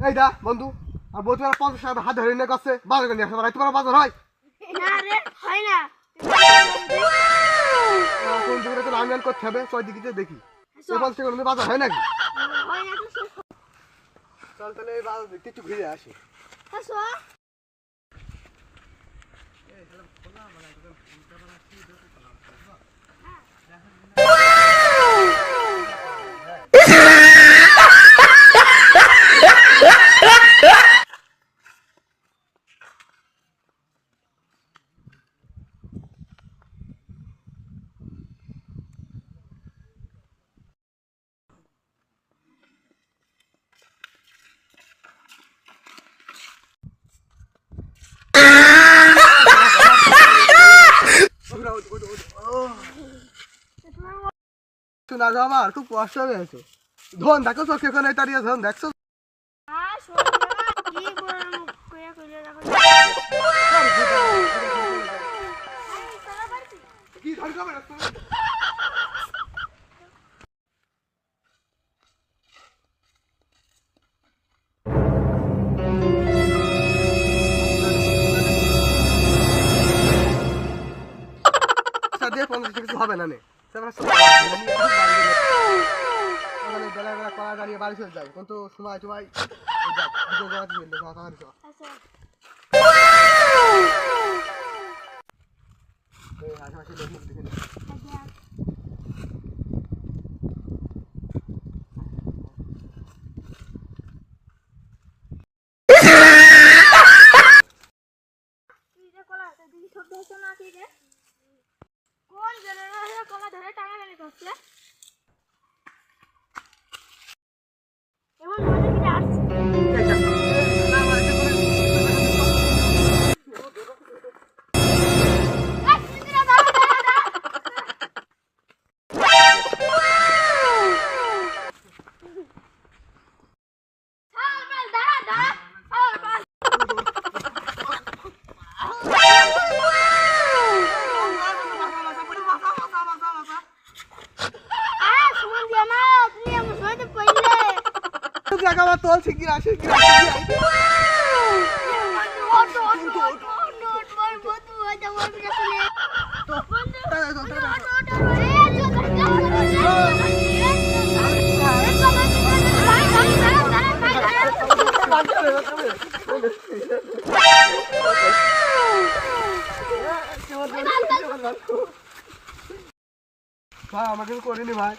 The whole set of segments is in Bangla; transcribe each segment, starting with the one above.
এই দা বন্ধু আর বলতে 50 টাকা হাত ধরে নিয়ে কাছে বাজার করে নিয়ে আসতে পারে তোমার বাজার হয় না রে হয় না কোন দিকে তো লাইন করতে হবে ছয় দিকে দেখি এ 50 টাকা বাজার হয় নাকি হয় না তো চল তাহলে এই বাজার দেখতে একটু ঘুরে আসি হাসো শোনা যাও আমার খুব কষ্ট হয়ে গেছে ধন দেখো চোখে কোনে তাড়িয়ে ধন দেখছো কি বড় মুখ কইয়া কইলে দেখো কি ধর যাবে না সাদে 50 কিছু হবে না নে বেলা বেলা কড়া দাঁড়িয়ে বাড়ি চলে যায় কিন্তু সময় সময় কোন জেনারেশনের কলা ধরে টানাটানি করছে এমন মনে কি আসছে তোল শিগগির আসে ভাই আমাকে করিনি ভাই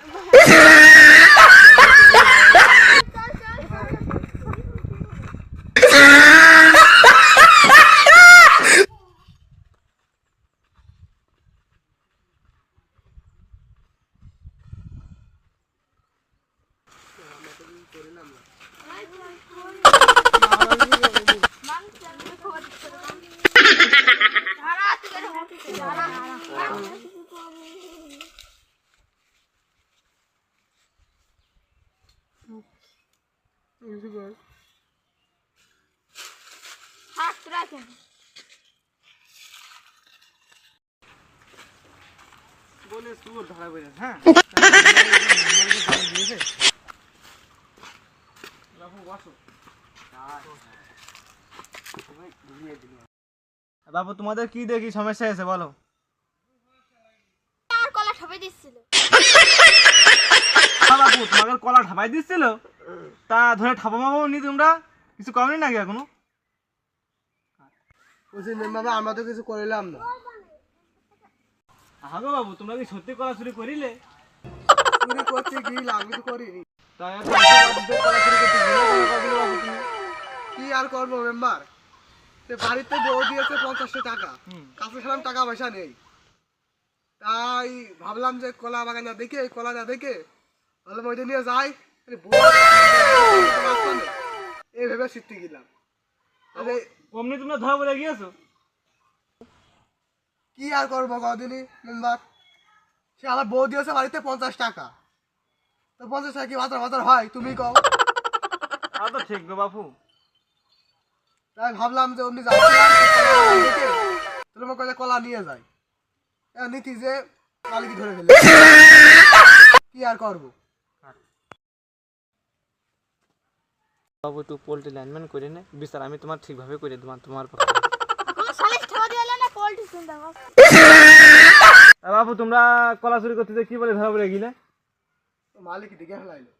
বলে সুর ধরা বলে হ্যাঁ বাবু তোমাদের কি দেখি সমস্যা আছে বলো আর কলা ঠপাই দিছিল বাবু তোমাদের কলা ঠাপাই দিচ্ছিল তা ধরে ঠাপামাবো নি তোমরা কিছু কমনি নাকি এখনো বুঝলি বাবা আমরা তো কিছু করিলাম না হাগো বাবু তোমরা কি সত্যি কলা চুরি করিলে চুরি করছি কি আমি তো করিনি তাই এত কলা চুরি করতে কি আর করবো মেম্বার বাড়িতে বউ দিয়েছে 50 টাকা কাছে খেলাম টাকা পয়সা নেই তাই ভাবলাম যে কলা বাগান দেখে কলা না দেখে ভালো ওইটা নিয়ে যাই এই ভেবে শিখতে গেলাম অমনি তোমরা ধরা পড়ে গিয়েছো কি আর করবো কদিনই মেম্বার সে আমার বউ দিয়েছে বাড়িতে 50 টাকা তো 50 টাকা কি বাজার হয় তুমি কও তা তো ঠিক গো বাপু তাই ভাবলাম যে অমনি যাচ্ছিলাম কলা নিয়ে যাই নীতি যে মালিক ধরে ফেলে কি আর করবো? বাবু তুই পোল্ট্রি লাইনম্যান করে নে, বিচার আমি তোমার ঠিকভাবে করে দেবো তোমার কোনো সালিশ ঠেবা দিয়ে না পোল্ট্রি চিন্তা কর। বাবু তোমরা কলা চুরি করতে কি বলে ধরা পড়ে গেলে? মালিক দিকে ফেলাইলো।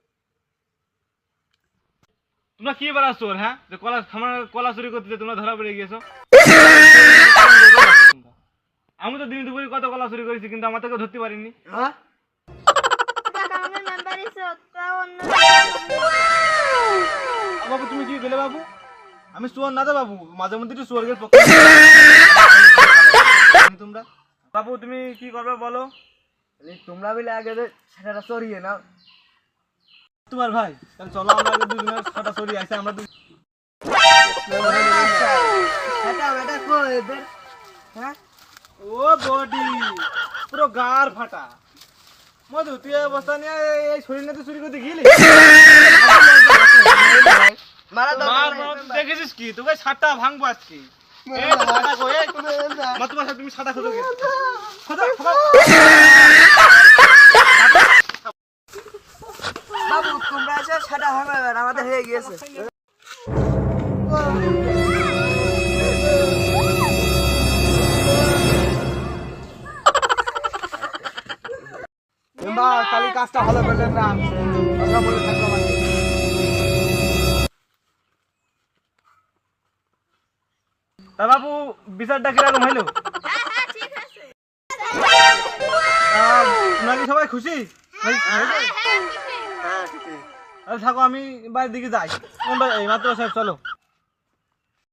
তোমরা কি বলা চোর? হ্যাঁ, যে কলা চুরি করতে তোমরা ধরা পড়ে গিয়েছো। আমি তো দিন দুপুরে কত কলা চুরি করেছি, কিন্তু আমার থেকে ধরতে পারিনি। হ্যাঁ, টাকা আমাদের মেম্বার এসে তাও অন্য বাবু তুমি কি গেলে বাবু? আমি চোর না তো বাবু, মাঝে মধ্যে একটু চোরের পক্ষে তোমরা। বাবু তুমি কি করবে বলো? তোমরা মিলে আগে সেটা চড়িয়ে নাও। তোমার ভাই, তাহলে চলো আমরা আগে দুজনের ছটা চুরি আছে, আমরা হ্যাঁ, ও বডি পুরো গার ফাটা। মধু তুই এই অবস্থা নিয়ে এই শরীর নিয়ে তুই চুরি করতে গেলি? মার দেখেছিস কি তোকে ছাটা ভাঙবো আজকে। এই তো ছাটা কই, এই মা তোমার সাথে তুমি ছাটা খোঁজো, খোঁজো খোঁজো। বাবু তোমরা এসে সেটা হবে, আমাদের হয়ে গিয়েছে। খালি কাজটা ভালো করলেন না, কথা বলে থাকবো আমাকে। তা বাবু বিচারটা কিরকম হইলো? হ্যাঁ হ্যাঁ ঠিক আছে। তোমরা কি সবাই খুশি? হ্যাঁ হ্যাঁ, ঠিক আছে। থাকো, আমি বাড়ির দিকে যাই। এই মাত্র সাহেব চলো।